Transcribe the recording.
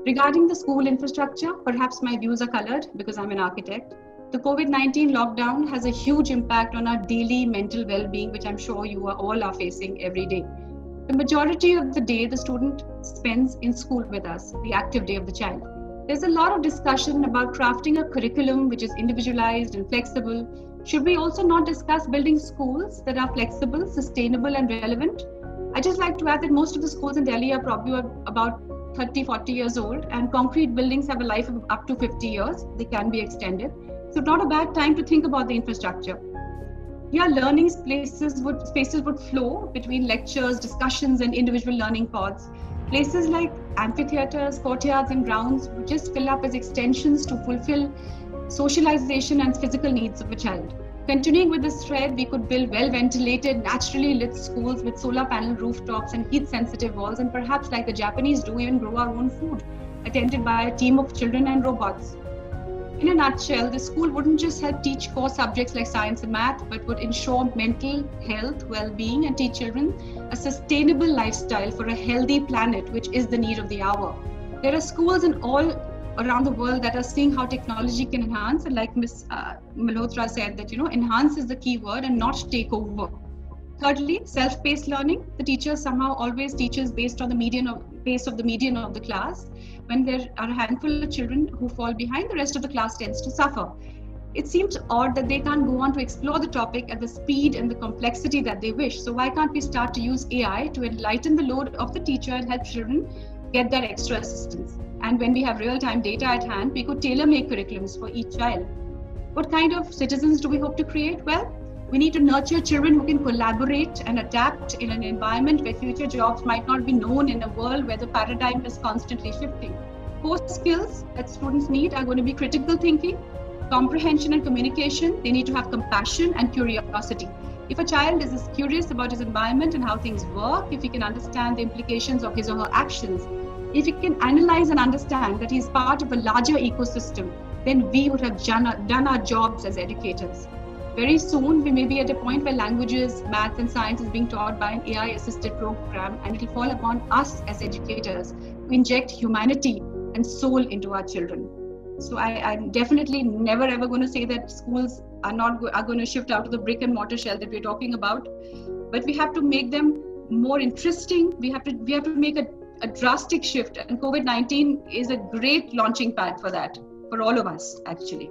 Regarding the school infrastructure, perhaps my views are colored because I'm an architect. The COVID-19 lockdown has a huge impact on our daily mental well-being, which I'm sure you all are facing every day. The majority of the day the student spends in school with us, the active day of the child. There's a lot of discussion about crafting a curriculum which is individualized and flexible. Should we also not discuss building schools that are flexible, sustainable, and relevant? I just like to add that most of the schools in Delhi are probably about 30, 40 years old, and concrete buildings have a life of up to 50 years. They can be extended. So not a bad time to think about the infrastructure. Yeah, learning spaces would flow between lectures, discussions, and individual learning pods. Places like amphitheaters, courtyards, and grounds would just fill up as extensions to fulfill socialization and physical needs of a child. Continuing with this thread, we could build well-ventilated, naturally lit schools with solar panel rooftops and heat-sensitive walls, and perhaps, like the Japanese do, even grow our own food, attended by a team of children and robots. In a nutshell, the school wouldn't just help teach core subjects like science and math, but would ensure mental health, well-being, and teach children a sustainable lifestyle for a healthy planet, which is the need of the hour. There are schools in all around the world that are seeing how technology can enhance, and like Ms. Malhotra said, that enhance is the key word and not take over. Thirdly, self-paced learning. The teacher somehow always teaches based on the pace of the median of the class. When there are a handful of children who fall behind, the rest of the class tends to suffer. It seems odd that they can't go on to explore the topic at the speed and the complexity that they wish. So why can't we start to use AI to lighten the load of the teacher and help children get that extra assistance? And when we have real-time data at hand, we could tailor-make curriculums for each child. What kind of citizens do we hope to create? Well, we need to nurture children who can collaborate and adapt in an environment where future jobs might not be known, in a world where the paradigm is constantly shifting. Core skills that students need are going to be critical thinking, comprehension and communication. They need to have compassion and curiosity. If a child is as curious about his environment and how things work, if he can understand the implications of his or her actions, if he can analyze and understand that he is part of a larger ecosystem, then we would have done our jobs as educators. Very soon, we may be at a point where languages, math, and science is being taught by an AI-assisted program, and it will fall upon us as educators to inject humanity and soul into our children. So I'm definitely never ever going to say that schools are going to shift out of the brick and mortar shell that we're talking about, but we have to make them more interesting. We have to make a drastic shift, and COVID-19 is a great launching pad for that, for all of us, actually.